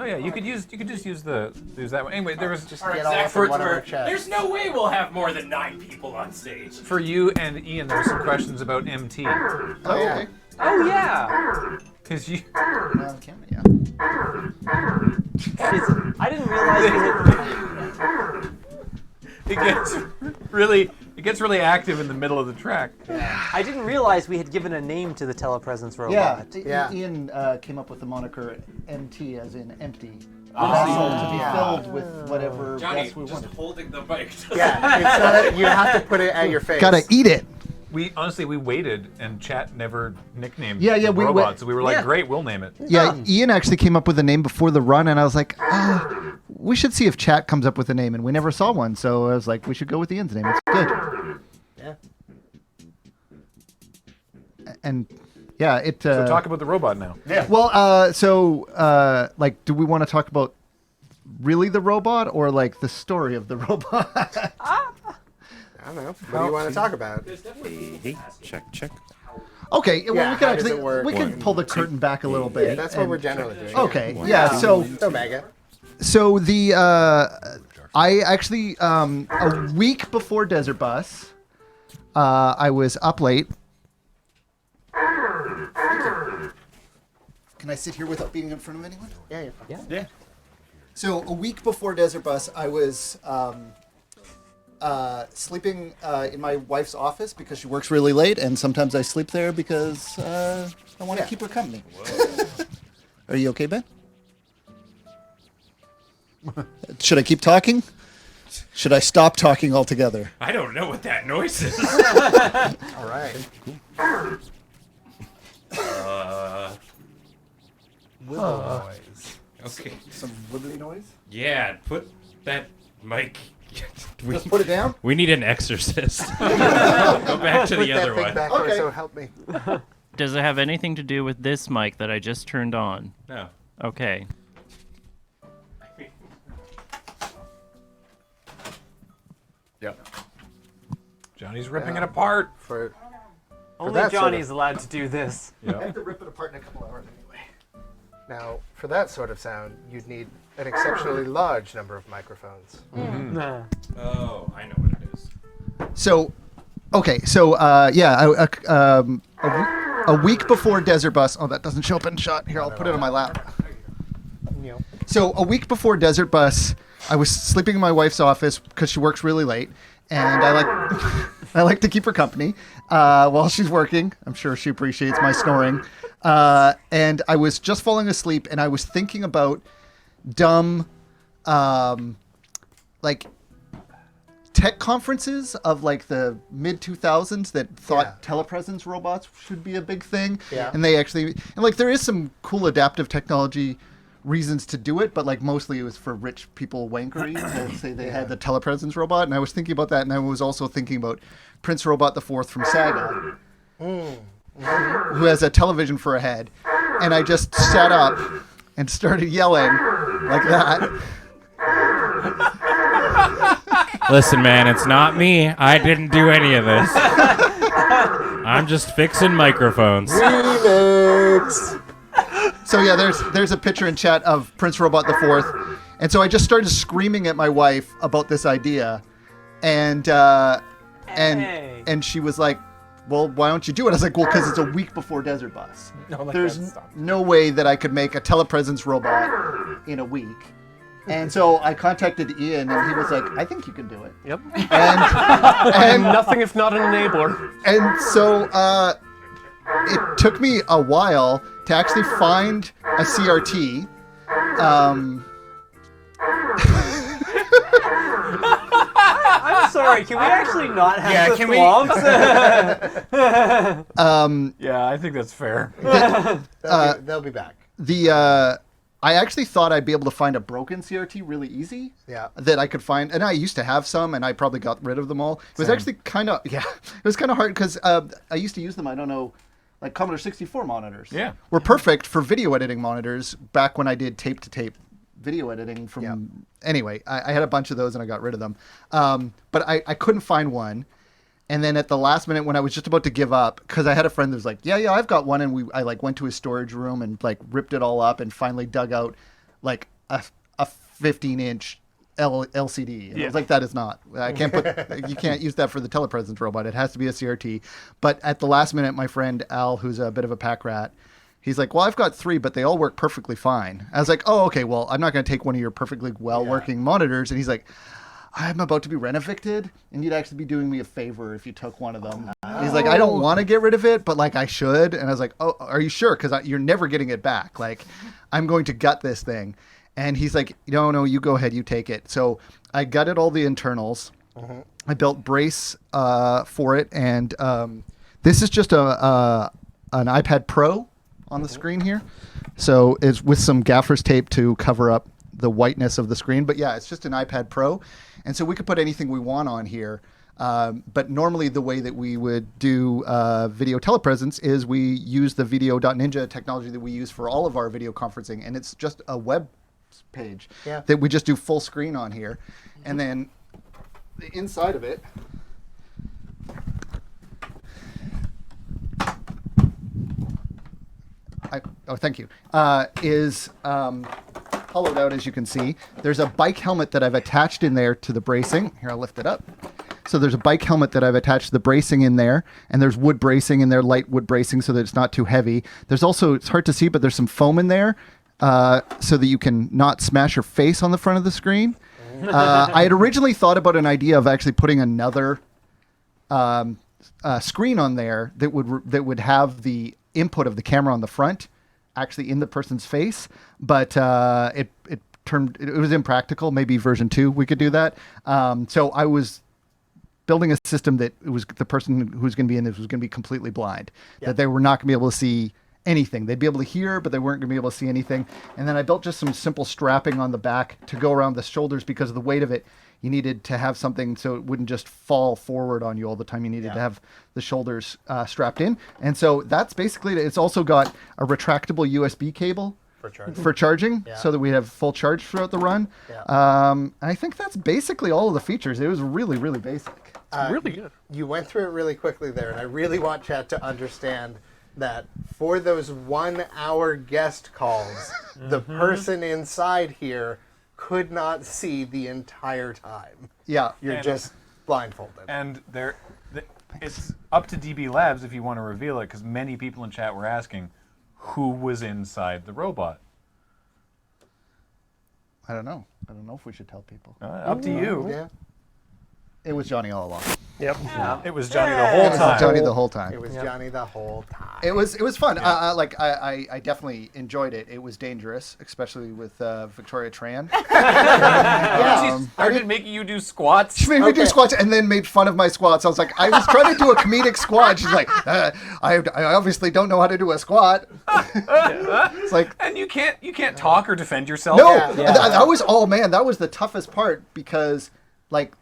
Oh yeah, you could just use that one. Anyway, there was Just Our get all exact up in words one of were, our chests. there's no way we'll have more than 9 people on stage. for you and Ian. There were some questions about MT Oh, Okay. Oh yeah. because you. On camera, yeah. I didn't realize we had. It gets really active in the middle of the track. I didn't realize we had given a name to the telepresence robot. Yeah. Ian came up with the moniker MT, as in empty. Vessel to be filled with whatever Johnny, gas we just wanted. holding the mic. Yeah, it's not, you have to put it at your face. Gotta eat it. We honestly waited and chat never nicknamed Yeah, the we robot, so we were like, Yeah. great, we'll name it. Yeah, Ian actually came up with a name before the run, and I was like, we should see if chat comes up with a name, and we never saw one, so I was like, we should go with Ian's name. It's good. Yeah. And yeah, it. So talk about the robot now. Yeah. Well, like, do we want to talk about really the robot or like the story of the robot? I don't know. What do you want to talk about? Check. Okay, well, Yeah, we can how does actually it work? we can pull the curtain back a little bit. Yeah, that's what we're generally doing. Okay, yeah. So Omega. the I actually a week before Desert Bus, I was up late. Can I sit here without being in front of anyone? Yeah. So a week before Desert Bus, I was sleeping in my wife's office because she works really late, and sometimes I sleep there because I want to keep her company. Are you okay, Ben? Should I keep talking? Should I stop talking altogether? I don't know what that noise is. All right. Noise. Okay. Some wibbly noise? Yeah, put that mic. Just put it down? We need an exorcist. Go back to Put the that other thing one. back Okay. there, so help me. Does it have anything to do with this mic that I just turned on? No. Okay. Yep. Johnny's ripping it apart. For Only that sort of- Johnny's allowed to do this. I have to rip it apart in a couple hours anyway. now, for that sort of sound, you'd need an exceptionally large number of microphones. Nah. Oh, I know what it is. So, okay, so a week before Desert Bus. Oh, that doesn't show up in shot. Here, I'll put it on my lap. So a week before Desert Bus, I was sleeping in my wife's office because she works really late, and I like to keep her company while she's working. I'm sure she appreciates my snoring. And I was just falling asleep, and I was thinking about dumb, like tech conferences of like the mid 2000s that thought telepresence robots should be a big thing. Yeah. And they actually, and like there is some cool adaptive technology reasons to do it, but like mostly it was for rich people wankery to say they had the telepresence robot. And I was thinking about that, and I was also thinking about Prince Robot the Fourth from Saga, who has a television for a head. And I just sat up and started yelling like that. Listen, man, it's not me. I didn't do any of this. I'm just fixing microphones. So yeah, there's a picture in chat of Prince Robot the Fourth, and so I just started screaming at my wife about this idea, and Hey. and she was like, "Well, why don't you do it?" I was like, "Well, because it's a week before Desert Bus. There's no way that I could make a telepresence robot in a week." And so I contacted Ian, and he was like, "I think you can do it." Yep. And Nothing if not an enabler. And so it took me a while to actually find a CRT. I'm sorry, can we actually not have Yeah, the can we- thwomps? Yeah, I think that's fair. They'll be back. I actually thought I'd be able to find a broken CRT really easy. Yeah. That I could find, and I used to have some, and I probably got rid of them all. It was actually kind of it was kind of hard because I used to use them. I don't know, like Commodore 64 monitors. Yeah. Were perfect for video editing monitors back when I did tape to tape video editing from. Anyway, I had a bunch of those and I got rid of them, but I couldn't find one. And then at the last minute, when I was just about to give up, because I had a friend that was like, "Yeah, I've got one," and I like went to his storage room and like ripped it all up and finally dug out like a 15-inch LCD. And I was like, that is not. I can't put. You can't use that for the telepresence robot. It has to be a CRT. But at the last minute, my friend Al, who's a bit of a pack rat, he's like, well, I've got 3, but they all work perfectly fine. I was like, oh, okay. Well, I'm not going to take one of your perfectly well-working monitors. And he's like, I'm about to be renovated, and you'd actually be doing me a favor if you took one of them. He's like, I don't want to get rid of it, but like I should. And I was like, oh, are you sure? Because you're never getting it back. Like, I'm going to gut this thing. And he's like, no, you go ahead, you take it. So I gutted all the internals. I built brace for it, and this is just an iPad Pro on the screen here. So it's with some gaffer's tape to cover up the whiteness of the screen. But yeah, it's just an iPad Pro. And so we could put anything we want on here. But normally the way that we would do video telepresence is we use the video.ninja technology that we use for all of our video conferencing. And it's just a web page that we just do full screen on here. And then the inside of it thank you, is hollowed out, as you can see. There's a bike helmet that I've attached in there to the bracing. Here, I'll lift it up. So there's a bike helmet that I've attached the bracing in there, and there's wood bracing in there, light wood bracing, so that it's not too heavy. There's also, it's hard to see, but there's some foam in there so that you can not smash your face on the front of the screen. I had originally thought about an idea of actually putting another screen on there that would have the input of the camera on the front actually in the person's face, but it was impractical. Maybe version 2 we could do that. So I was building a system that it was the person who's going to be in this was going to be completely blind, that they were not going to be able to see anything. They'd be able to hear, but they weren't going to be able to see anything. And then I built just some simple strapping on the back to go around the shoulders because of the weight of it. You needed to have something so it wouldn't just fall forward on you all the time. You needed to have the shoulders strapped in. And so that's basically it. It's also got a retractable USB cable for charging so that we have full charge throughout the run. I think that's basically all of the features. It was really, really basic. Really good. You went through it really quickly there, and I really want Chad to understand that for those 1-hour guest calls, the person inside here could not see the entire time. Yeah. You're just blindfolded. And it's up to DB Labs if you want to reveal it, because many people in chat were asking who was inside the robot. I don't know. I don't know if we should tell people. Up to you. Yeah. It was Johnny all along. Yep. It was Johnny the whole time. Johnny the whole time. It was Johnny the whole time. It was fun. I definitely enjoyed it. It was dangerous, especially with Victoria Tran. She started making you do squats. She made me do squats and then made fun of my squats. I was like, I was trying to do a comedic squat. She's like, I obviously don't know how to do a squat. It's like, and you can't talk or defend yourself. no, that was that was the toughest part because like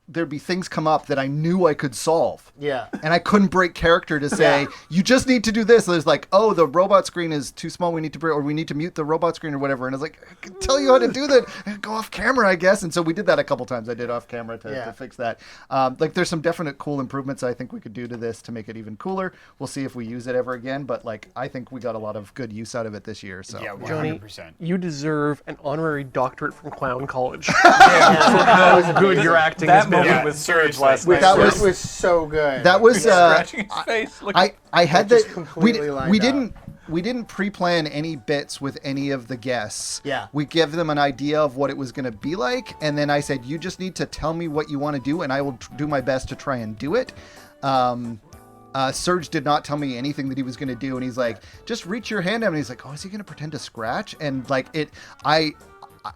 there'd be things come up that I knew I could solve. Yeah. And I couldn't break character to say, you just need to do this. There's like, oh, the robot screen is too small. We need to mute the robot screen or whatever. And I was like, I can tell you how to do that. Go off camera, I guess. And so we did that a couple times. I did off camera to fix that. Like there's some definite cool improvements I think we could do to this to make it even cooler. We'll see if we use it ever again. But like, I think we got a lot of good use out of it this year. So Yeah, 100%. Johnny, you deserve an honorary doctorate from Clown College. For how good your acting has been with Surge last night. That was so good. That was scratching his face. I had just that completely lined we up. didn't pre-plan any bits with any of the guests. Yeah. We give them an idea of what it was going to be like, and then I said, you just need to tell me what you want to do, and I will do my best to try and do it. Serge did not tell me anything that he was going to do, and he's like, just reach your hand out, and he's like, oh, is he going to pretend to scratch? And like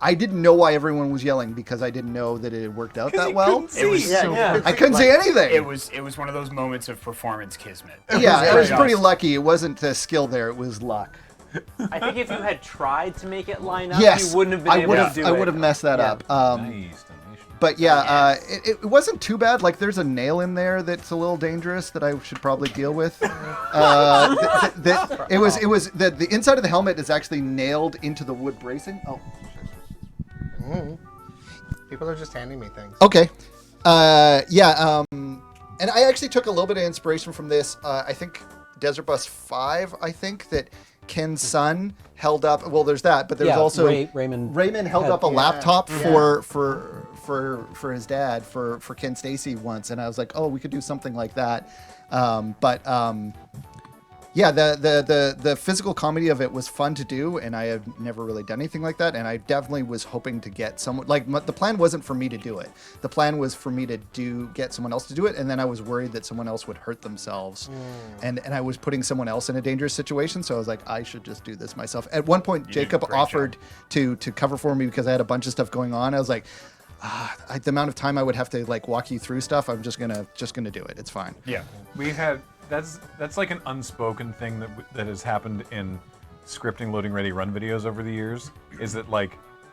I didn't know why everyone was yelling because I didn't know that it had worked out that well. It was I couldn't say anything. It was one of those moments of performance kismet. I was pretty lucky. It wasn't skill there; it was luck. I think if you had tried to make it line up, Yes, you wouldn't have been able to do it. I would have messed that up. Nice donation. But it wasn't too bad. Like there's a nail in there that's a little dangerous that I should probably deal with. It was the inside of the helmet is actually nailed into the wood bracing. Oh. People are just handing me things. Okay. And I actually took a little bit of inspiration from this. I think Desert Bus 5, I think, that Ken's son held up. Well, there's that, but there's Yeah, also Raymond held had- up a yeah. laptop for his dad for Ken Stacy once, and I was like, oh, we could do something like that. Yeah, the physical comedy of it was fun to do, and I have never really done anything like that. And I definitely was hoping to get someone the plan wasn't for me to do it. The plan was for me to get someone else to do it, and then I was worried that someone else would hurt themselves, and I was putting someone else in a dangerous situation. So I was like, I should just do this myself. At one point, Jacob offered to cover for me because I had a bunch of stuff going on. I was like, the amount of time I would have to walk you through stuff, I'm just gonna do it. It's fine. Yeah, we had that's like an unspoken thing that has happened in scripting loading ready run videos over the years. Is that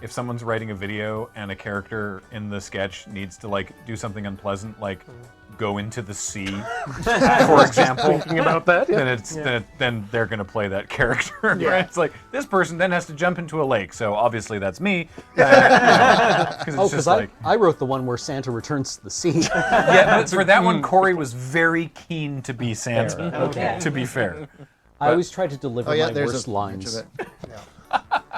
if someone's writing a video and a character in the sketch needs to do something unpleasant, go into the sea, for example. Thinking about that, yeah. Then they're gonna play that character. Right? It's this person then has to jump into a lake. So obviously that's me. Because I wrote the one where Santa returns to the sea. Yeah, but for that one, Corey was very keen to be Santa. Okay. To be fair. I always try to deliver my worst a lines. of it.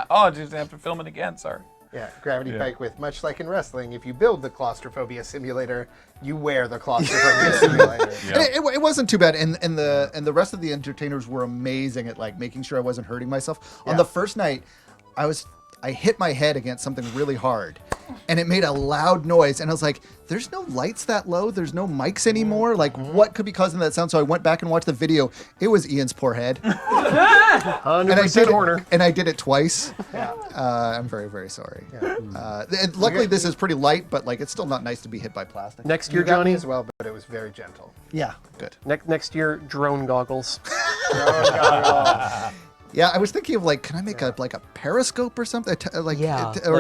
Oh, I just have to film it again. Sorry. Yeah, gravity bike with, much like in wrestling, if you build the claustrophobia simulator, you wear the claustrophobia simulator. And it wasn't too bad, and the rest of the entertainers were amazing at making sure I wasn't hurting myself. On the first night, I hit my head against something really hard, and it made a loud noise, and I was like, there's no lights that low, there's no mics anymore, what could be causing that sound? So I went back and watched the video. It was Ian's poor head. 100% order. And I did it twice. I'm very, very sorry. Luckily this is pretty light, but it's still not nice to be hit by plastic. Next year, You got me Johnny. as well, but it was very gentle. Yeah, good. Next year, drone goggles. Yeah, I was thinking of can I make a periscope or something,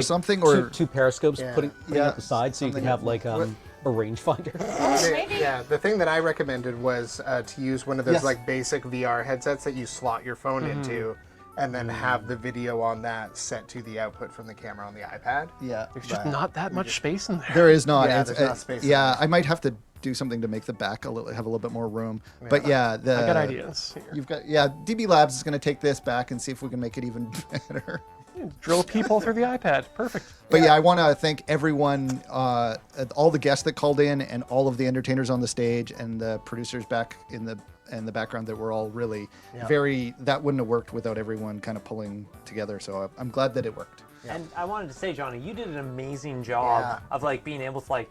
something, or two periscopes, Yeah. putting up the side so you can have a rangefinder. The thing that I recommended was to use one of those basic VR headsets that you slot your phone into, and then have the video on that set to the output from the camera on the iPad. Yeah, There's just not that much space in there. there is not. Yeah, It's- there's not space in Yeah, there. I might have to do something to make the back have a little bit more room. But yeah, I got ideas. Here. You've got DB Labs is going to take this back and see if we can make it even better. Drill people through the iPad. Perfect. But yeah, I want to thank everyone, all the guests that called in, and all of the entertainers on the stage, and the producers back in the background that were all really that wouldn't have worked without everyone kind of pulling together. So I'm glad that it worked. And I wanted to say, Johnny, you did an amazing job of being able to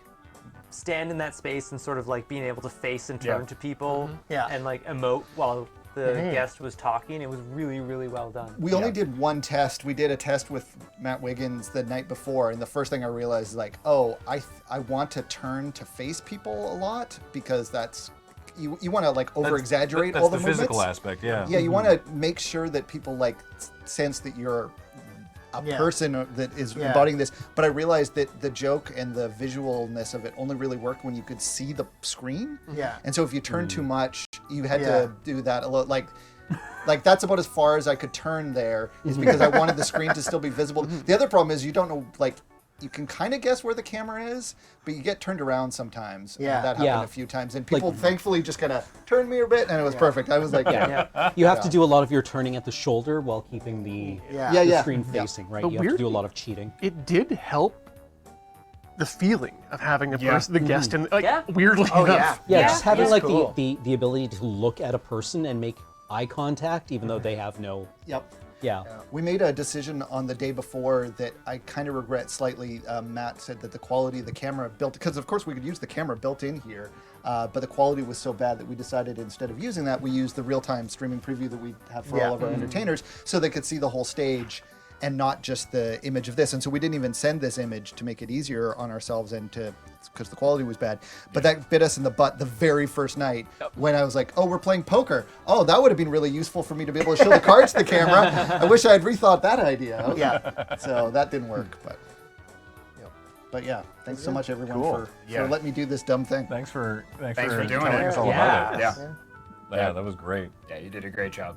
stand in that space and sort of being able to face and turn to people and emote while the guest was talking. It was really, really well done. We only did one test. We did a test with Matt Wiggins the night before, and the first thing I realized is I want to turn to face people a lot, because that's you want to over exaggerate all the movements. physical aspect. Yeah. Yeah, you want to make sure that people sense that you're a person that is embodying this. But I realized that the joke and the visualness of it only really worked when you could see the screen. Yeah. And so if you turned too much, you had to do that a lot. That's about as far as I could turn there, is because I wanted the screen to still be visible. The other problem is you don't know, you can kind of guess where the camera is, but you get turned around sometimes. Yeah. And that happened a few times. And people thankfully just kind of turned me a bit, and it was perfect. I was like, You have to do a lot of your turning at the shoulder while keeping the screen facing, right? But You have to do a lot of cheating. It did help the feeling of having a person, the guest, and weirdly Oh, enough. Yeah, just having That's cool. the ability to look at a person and make eye contact, even though they have no. Yep. Yeah. We made a decision on the day before that I kind of regret slightly. Matt said that the quality of the camera because of course we could use the camera built in here, but the quality was so bad that we decided instead of using that, we used the real-time streaming preview that we have for all of our entertainers, so they could see the whole stage and not just the image of this. And so we didn't even send this image to make it easier on ourselves and because the quality was bad. But that bit us in the butt the very first night when I was like, oh, we're playing poker. Oh, that would have been really useful for me to be able to show the cards to the camera. I wish I had rethought that idea. Yeah. So that didn't work, but yeah, thanks so much everyone for letting me do this dumb thing. Thanks for Thanks for doing telling it. us all about it. Yeah, Yeah, that was great. Yeah, you did a great job.